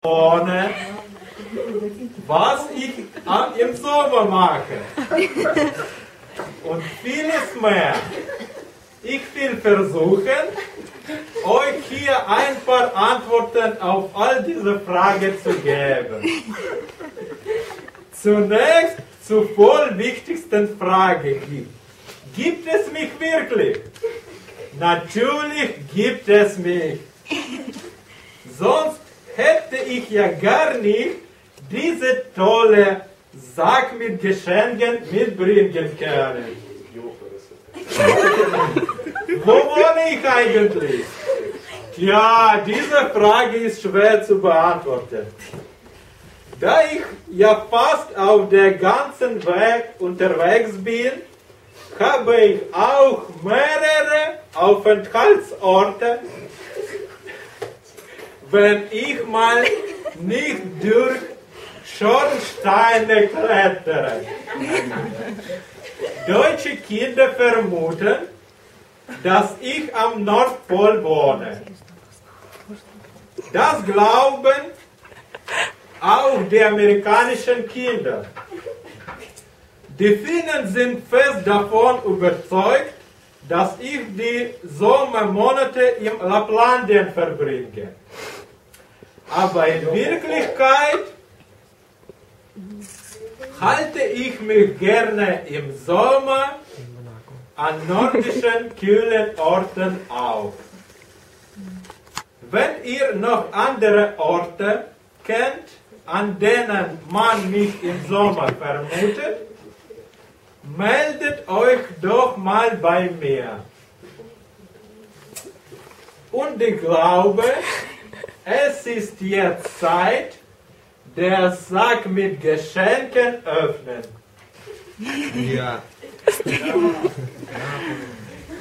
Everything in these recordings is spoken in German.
ohne, was ich im Sommer mache. Und vieles mehr. Ich will versuchen, euch hier ein paar Antworten auf all diese Fragen zu geben. Zunächst zur wohl wichtigsten Frage. Gibt es mich wirklich? Natürlich gibt es mich. Sonst hätte ich ja gar nicht diese tolle Sack mit Geschenken mitbringen können. Wo wohne ich eigentlich? Ja, diese Frage ist schwer zu beantworten. Da ich ja fast auf der ganzen Weg unterwegs bin, habe ich auch mehrere Aufenthaltsorte, wenn ich mal nicht durch Schornsteine klettere. Deutsche Kinder vermuten, dass ich am Nordpol wohne. Das glauben auch die amerikanischen Kinder. Die Finnen sind fest davon überzeugt, dass ich die Sommermonate im Lapplandien verbringe. Aber in Wirklichkeit halte ich mich gerne im Sommer an nordischen, kühlen Orten auf. Wenn ihr noch andere Orte kennt, an denen man mich im Sommer vermutet, meldet euch doch mal bei mir. Und ich glaube, es ist jetzt Zeit, der Sack mit Geschenken öffnen. Ja.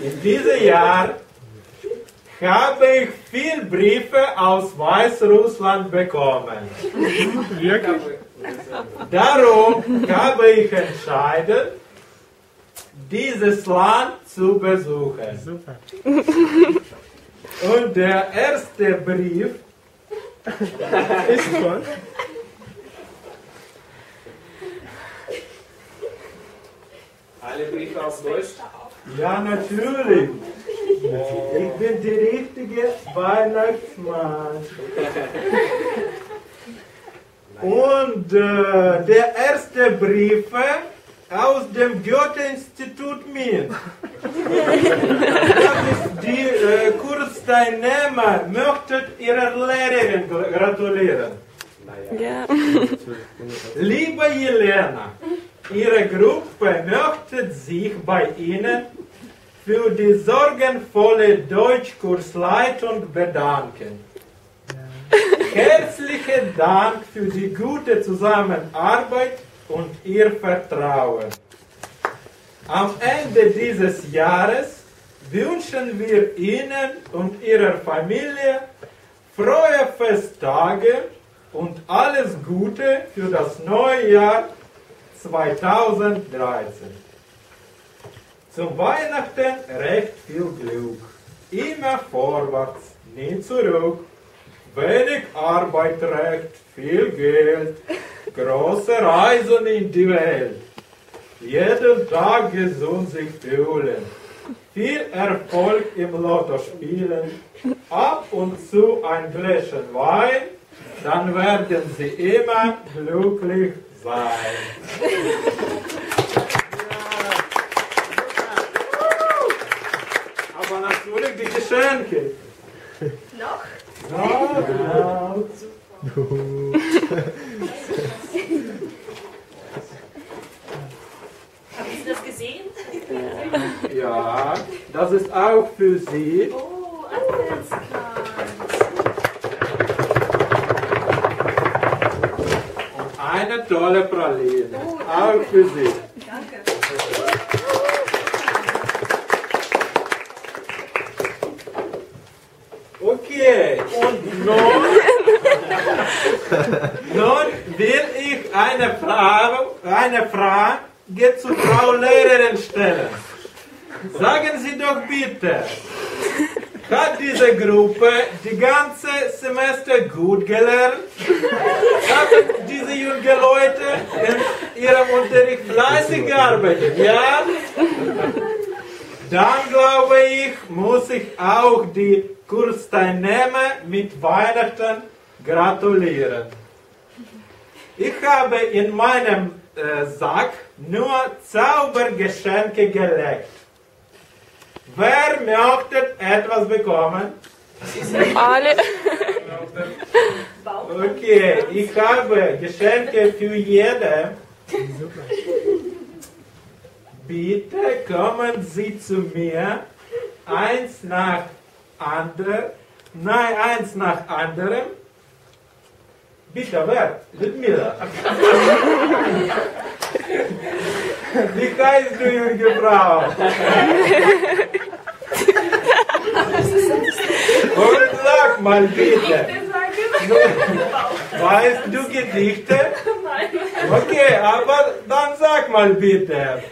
In diesem Jahr habe ich viele Briefe aus Weißrussland bekommen. Darum habe ich entschieden, dieses Land zu besuchen. Super. Und der erste Brief Ist von? Alle Briefe auf Deutsch? Ja, natürlich. Ich bin der richtige Weihnachtsmann. Und der erste Brief aus dem Goethe-Institut Minsk. Die Kursteilnehmer möchten ihrer Lehrerin gratulieren. Ja. Liebe Jelena, Ihre Gruppe möchte sich bei Ihnen für die sorgenvolle Deutschkursleitung bedanken. Herzlichen Dank für die gute Zusammenarbeit und Ihr Vertrauen. Am Ende dieses Jahres wünschen wir Ihnen und Ihrer Familie frohe Festtage und alles Gute für das neue Jahr 2013. Zum Weihnachten recht viel Glück. Immer vorwärts, nie zurück. Wenig Arbeit recht viel Geld. Große Reisen in die Welt. Jeden Tag gesund sich fühlen. Viel Erfolg im Lotto spielen. Ab und zu ein Gläschen Wein. Dann werden Sie immer glücklich sein. Aber natürlich die Geschenke. Noch? Ja. Haben Sie das gesehen? Ja, das ist auch für Sie. Oh, Adventskranz. Und eine tolle Praline. Auch für Sie. Danke. Okay, und nun will ich eine Frage zur Frau Lehrerin stellen. Sagen Sie doch bitte, Hat diese Gruppe die ganze Semester gut gelernt? Haben diese jungen Leute in ihrem Unterricht fleißig gearbeitet? Ja? Dann glaube ich, muss ich auch die Kursteilnehmer mit Weihnachten gratulieren. Ich habe in meinem Sack nur Zaubergeschenke gelegt. Wer möchte etwas bekommen? Alle. Okay, ich habe Geschenke für jeden. Bitte kommen Sie zu mir, eins nach anderem. Bitte, wer? Ludmila. Wie heißt du, junge Frau? Und sag mal bitte. Weißt du Gedichte? Okay, aber dann sag mal bitte.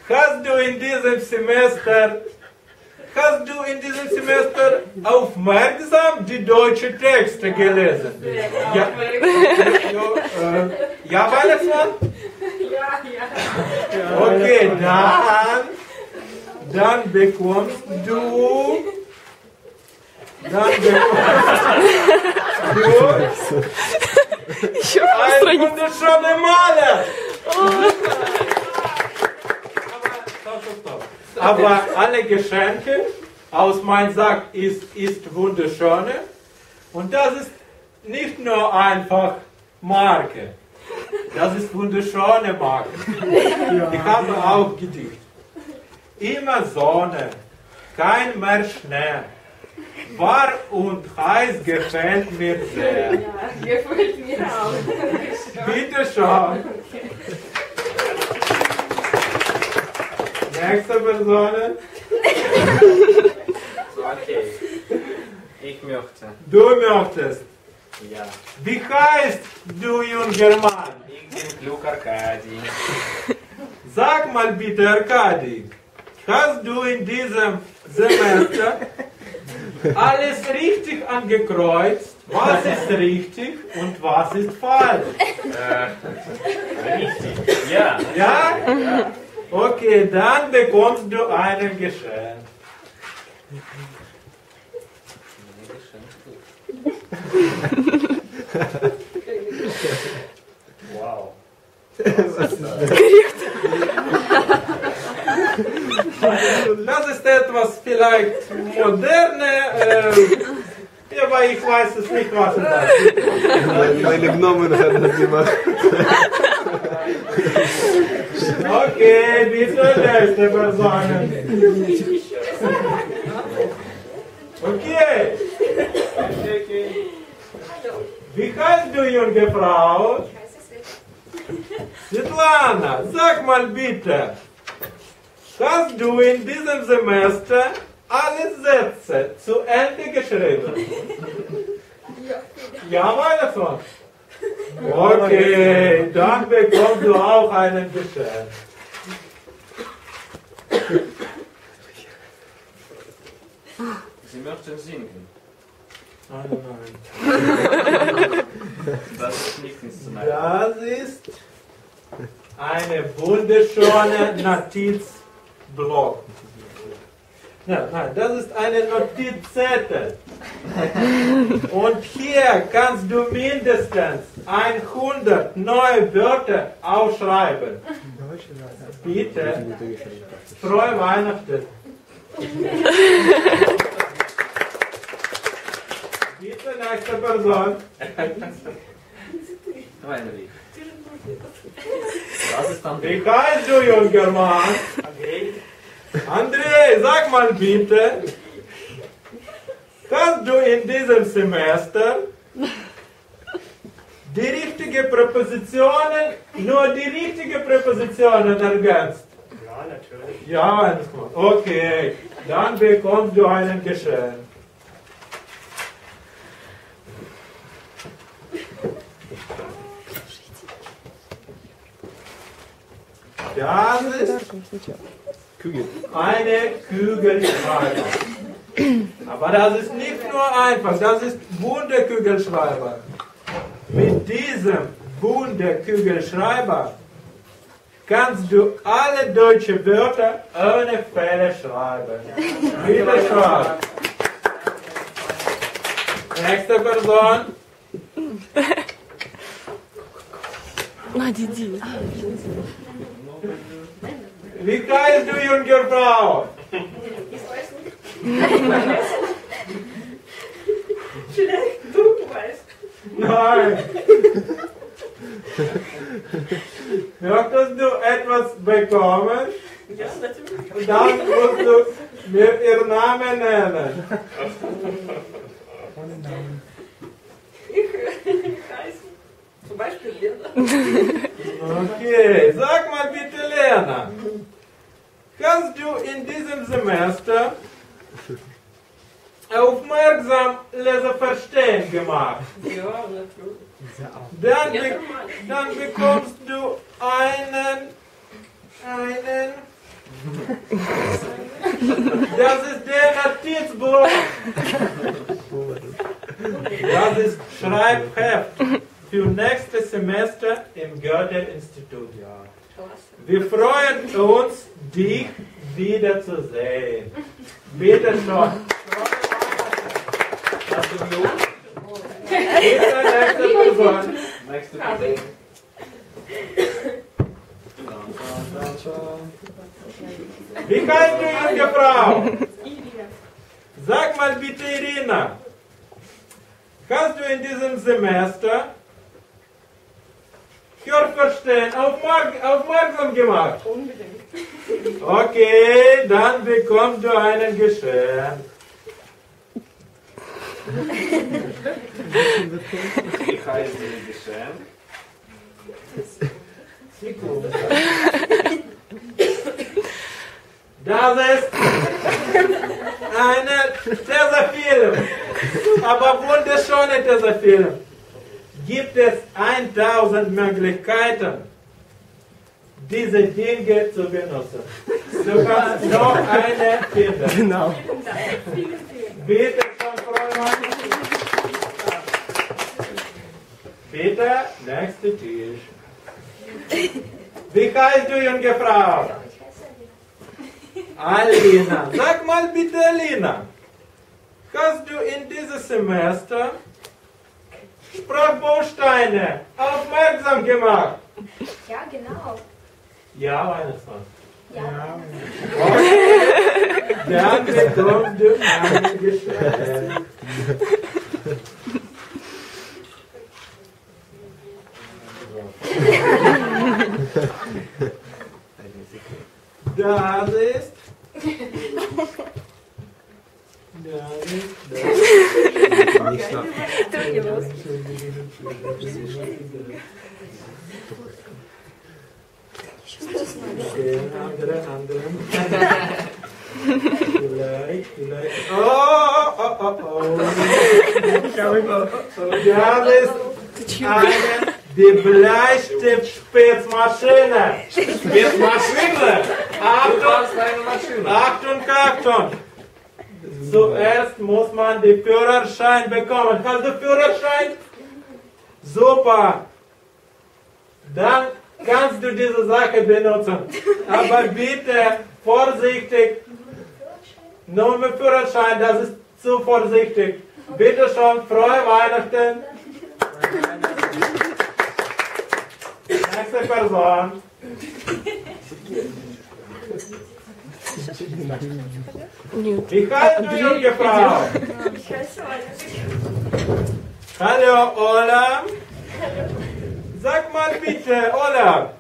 Hast du in diesem Semester aufmerksam die deutschen Texte gelesen? Ja, ja, Weihnachtsmann? Ja. Okay, dann bekommst du ein wunderschöner Maler. Aber alle Geschenke aus meinem Sack ist wunderschön. Und das ist nicht nur einfach Marke. Das ist wunderschöne Marke. Ich habe auch Gedicht. Immer Sonne, kein mehr Schnee. Warm und heiß gefällt mir sehr. Ja, gefällt mir auch. Bitte schon. Nächste Person. Okay. Ich möchte. Du möchtest. Ja. Wie heißt du, junger Mann? Ich bin Klug Arkadi. Sag mal bitte, Arkadi, hast du in diesem Semester alles richtig angekreuzt? Was ist richtig und was ist falsch? Richtig. Ja. Ja? Okay, dann bekommst du ein Geschenk. Wow. Das ist etwas vielleicht moderne, aber ich weiß es nicht, was es ist. Meine Gnomen hat das gemacht. Okay, bitte nächste Person. Okay. Wie heißt du, junge Frau? Svetlana, sag mal bitte, hast du in diesem Semester alle Sätze zu Ende geschrieben? Ja, Weihnachtsmann. Okay, dann bekommst du auch einen Geschenk. Sie möchten singen. Nein, nein. Das ist nicht instrument. Das ist eine wunderschöne Notizblock. Nein, das ist eine Notizzettel. Und hier kannst du mindestens 100 neue Wörter aufschreiben. Bitte, frohe Weihnachten. Bitte, nächste Person. Heinrich. Was ist dann Wie heißt du, junger Mann? Okay. André, sag mal bitte, hast du in diesem Semester die richtige Präpositionen, nur die richtige Präpositionen ergänzt? Ja, natürlich. Ja, okay, dann bekommst du einen Geschenk. Das ist Kugel. eine Kugelfrage. Aber das ist nicht nur einfach, das ist Wunderkugelschreiber. Mit diesem Wunderkugelschreiber kannst du alle deutschen Wörter ohne Fehler schreiben. Bitte schreiben. Nächste Person. Wie heißt du, junge Frau? Schlecht, du weißt. Nein. Möchtest du etwas bekommen? Ja, natürlich. Dann musst du mir ihren Namen nennen. Ich heiße zum Beispiel Lena. Okay, sag mal bitte, Lena. Hast du in diesem Semester aufmerksam Leseverstehen gemacht? Ja, natürlich. Dann bekommst du einen. Das ist der Notizblock. Das ist Schreibheft für nächstes Semester im Goethe-Institut. Wir freuen uns, dich wiederzusehen. Bitte schon. Nächste Person. Nächste Person. Wie heißt du, junge Frau? Sag mal bitte, Irina. Hast du in diesem Semester Hörverstehen aufmerksam gemacht? Unbedingt. Okay, dann bekommst du einen Geschenk. Ich heiße Geschenk. Das ist eine Tesafilm, aber wunderschöne Tesafilm. Gibt es 1000 Möglichkeiten, diese Dinge zu benutzen. Du kannst noch eine finden. Genau. Bitte, Frau Bitte, nächster Tisch. Wie heißt du, junge Frau? Alina. Sag mal bitte, Alina. Hast du in diesem Semester Sprachbausteine aufmerksam gemacht? Ja, genau. Ja, Weihnachtsmann. Ja. Okay. Dann bekommst du ein Geschenk. Das ist. Nicht schnapp. Anderen. Vielleicht. Oh. Das ist die Bleistift-Spitzmaschine. Spitzmaschine. Achtung. Zuerst muss man den Führerschein bekommen. Hast du Führerschein? Super. Dann kannst du diese Sache benutzen. Aber bitte vorsichtig. Nur mit Führerschein, das ist zu vorsichtig. Bitte schon, frohe Weihnachten. Nächste Person. Wie heißt du, junge Frau? Ich heiße Ola. Hallo, Ola. Sag mal bitte, Ola,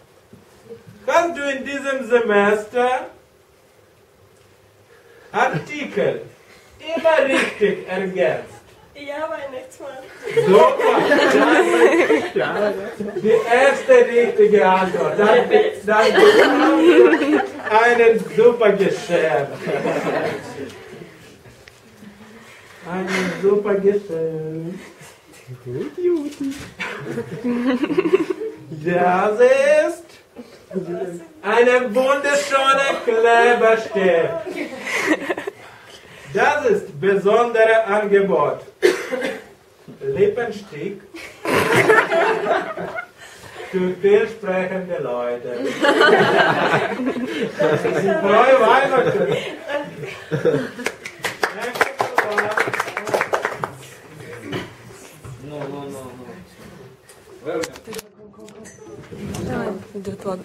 hast du in diesem Semester Artikel immer richtig ergänzt? Ja, Weihnachtsmann. Super, die erste richtige Antwort. Dann bekommst du einen super Geschenk. Einen super Geschenk. Das ist eine wunderschöne Kleberstift. Das ist besondere Angebot. Lippenstift für vielsprechende Leute. Frohe Weihnachten!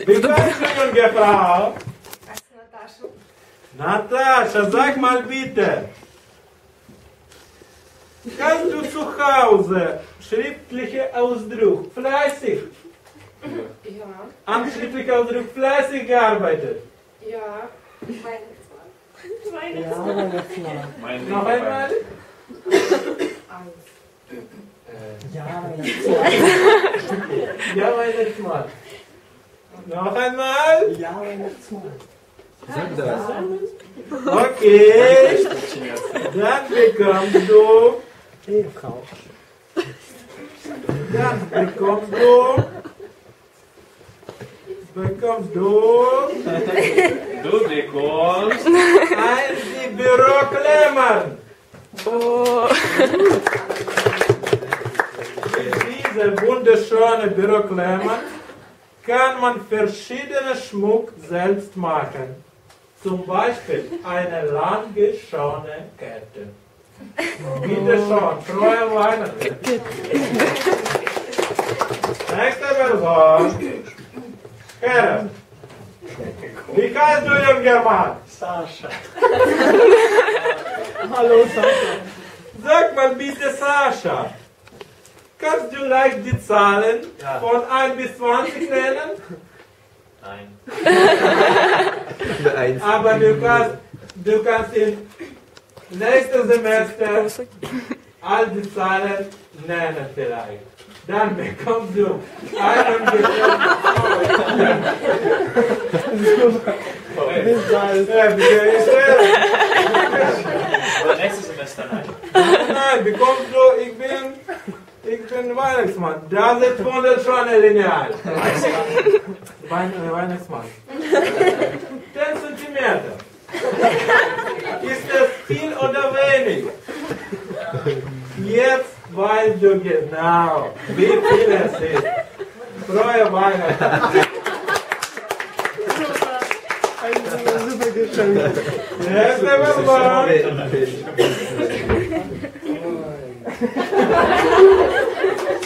Wie kannst du, junge Frau? Natascha, sag mal bitte. Kannst du zu Hause schriftliche Ausdruck fleißig? Ja. Am schriftlichen Ausdruck fleißig gearbeitet? Ja. Mein Noch einmal? Ja, Weihnachtsmann. Noch einmal? Ja, Weihnachtsmann. Sag das. Okay. Dann bekommst du. Ehefrau. Dann bekommst du. Du bekommst Ein Büroklammern. Oh. Mit dieser wunderschönen Büroklammern kann man verschiedene Schmuck selbst machen. Zum Beispiel eine lange schöne Kette. Bitte schon, frohe Weihnachten. Nächste Person. Herr, wie heißt du, junger Mann? Sascha. Hallo, Sascha. Sag mal bitte, Sascha. Kannst du leicht die Zahlen von 1 bis 20 nennen? Nein. Aber du kannst im nächsten Semester all die Zahlen nennen vielleicht. Dann bekommst du einen Bis bald. Nächstes Semester nein. Nein, bekommst du, ich bin Weihnachtsmann. Das ist wunderschöne Lineal. Weihnachtsmann. 10 Zentimeter. Ist das viel oder wenig? Jetzt weißt du genau, wie viel es ist. Frohe Weihnachten. Ein super Geschenk. Nächste Person.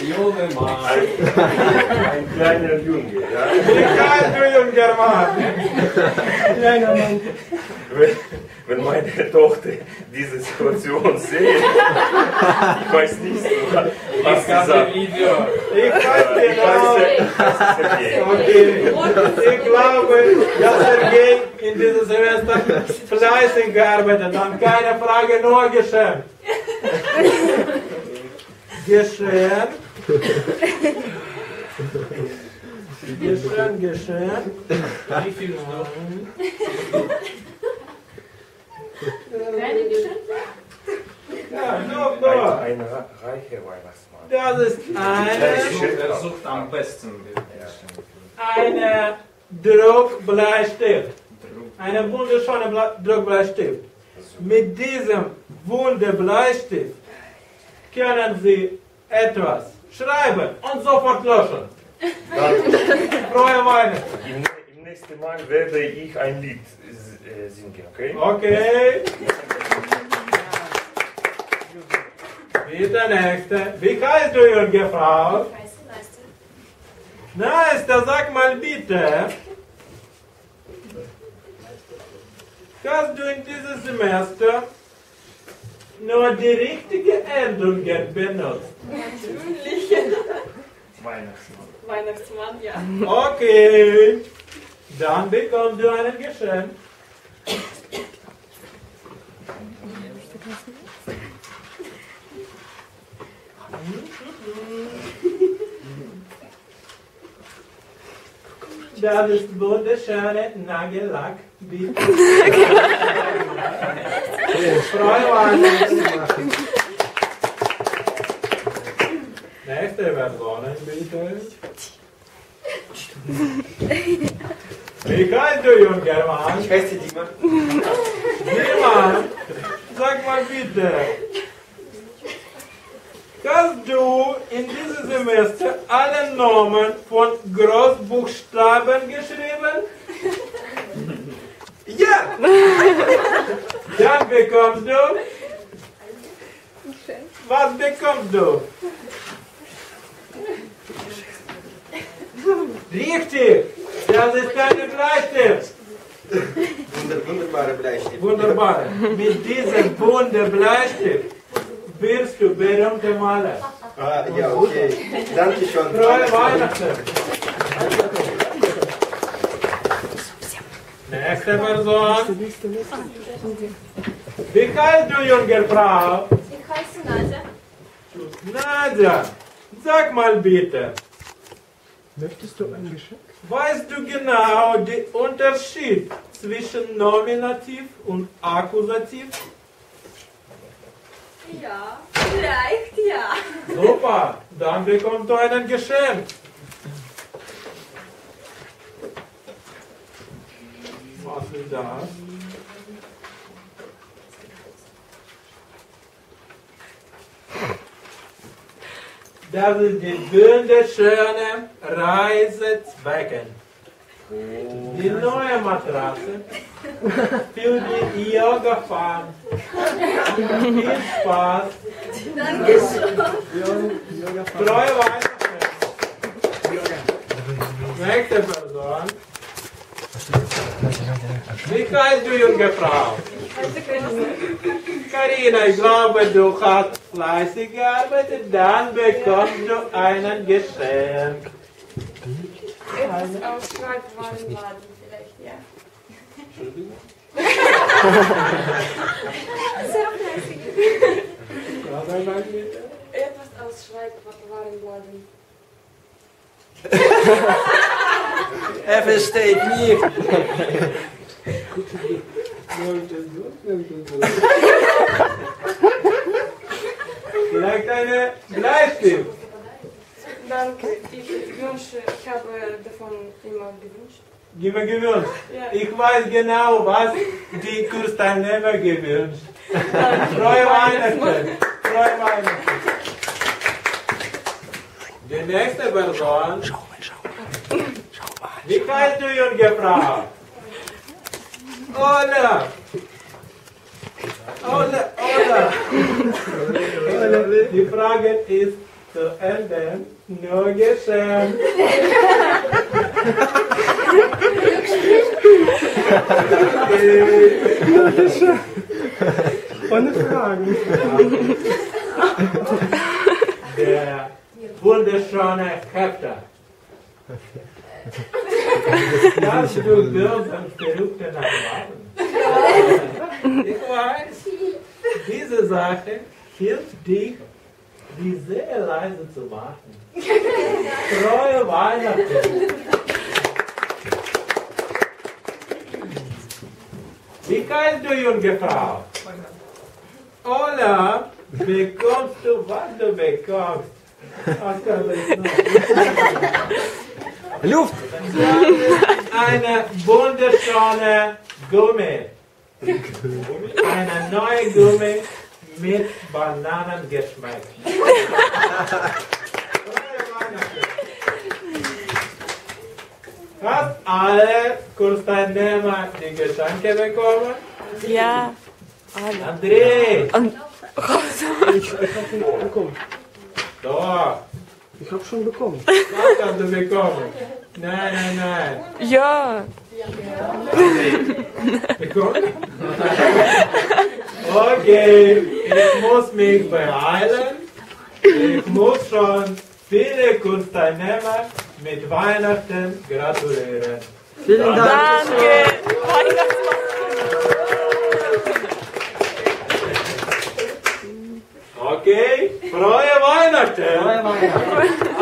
Junge Mann. Ein kleiner Junge, ja? Wie heißt du, junger Mann? Kleiner Mann. Wenn meine Tochter diese Situation sieht, ich weiß nicht, was sie sagt. Video. Ich weiß Ich genau. weiß, Sergej. Okay. Ich glaube, dass Sergej in diesem Semester fleißig gearbeitet hat. Keine Frage, nur geschehen. Geschehen. Geschehen. Wie viel noch? Ja, doch. Ein reicher Weihnachtsmann. Das ist Er sucht am besten. eine Druckbleistift. Eine wunderschöne Druckbleistift. Mit diesem Wunderbleistift können Sie etwas schreiben und sofort löschen. Frohe Weihnachten. Im nächsten Mal werde ich ein Lied singen, okay? Okay. Bitte nächste. Wie heißt du, junge Frau? Neister, sag mal bitte. Hast du in diesem Semester nur die richtigen Endungen benutzt? Natürlich. Weihnachtsmann. Weihnachtsmann, ja. Okay. Dann bekommst du ein Geschenk. Das ist wunderschöne Nagellack. Bitte. Frohe Weihnachten. Nächste Person, bitte. Wie heißt du, junger Mann? Ich heiße Dima. Dima. sag mal bitte. Hast du in diesem Semester alle Namen von Großbuchstaben geschrieben? Ja! Dann bekommst du. Was bekommst du? Richtig! Das ist dein Bleistift! Wunderbare Bleistift. Wunderbar! Mit diesem bunten Bleistift wirst du berühmter Maler. Ah, ja, okay. Danke schon. Frohe Weihnachten! Nächste Person. Wie heißt du, junge Frau? Ich heiße Nadja. Nadja, sag mal bitte, Möchtest du ein Geschenk? weißt du genau den Unterschied zwischen Nominativ und Akkusativ? Ja, vielleicht ja. Super, dann bekommst du ein Geschenk. Was ist das? Das ist die wunderschöne Reisezwecken. Die neue Matratze für die Yoga-Fahrt. Viel Spaß. Frohe Weihnachten. Nächste Person. Wie heißt du, junge Frau? Karina, ich glaube, du hast fleißig gearbeitet, dann bekommst du ein Geschenk. Etwas aus Schreibwarenladen vielleicht, ja. Sehr fleißig. Etwas aus Schreibwarenladen. Er versteht nicht. Vielleicht eine Bleistift. Danke, ich wünsche, ich habe davon immer gewünscht. Gewünscht. Ja. Ich weiß genau, was die Kursteilnehmer gewünscht. Frohe Weihnachten. Frohe Weihnachten. Die nächste Person. Wie heißt du, junge Frau? Ola. Ola, Ola. Die Frage ist zu Ende. Nur Geschenk. Ohne Fragen. Der wunderschöne Hefter. Kannst du bösen Verrückten erwarten? Ich weiß, diese Sache hilft dich, die sehr leise zu machen. Frohe Weihnachten! Wie heißt du, junge Frau? Ola, bekommst du, was du bekommst? Was kann ich noch? Luft! Eine wunderschöne Gummi. Eine neue Gummi mit Bananengeschmack. Hast alle Kursteilnehmer die Geschenke bekommen? Ja. Alle. André! Und Ich habe schon bekommen. Doch, Ich habe schon bekommen. was hast du bekommen? Nein. ja. Bekommen? Okay, ich muss mich beeilen. Ich muss schon viele Kursteilnehmer mit Weihnachten gratulieren. Vielen Dank. Danke. Weihnachtsmann. Okay, frohe Weihnachten! Frohe Weihnachten.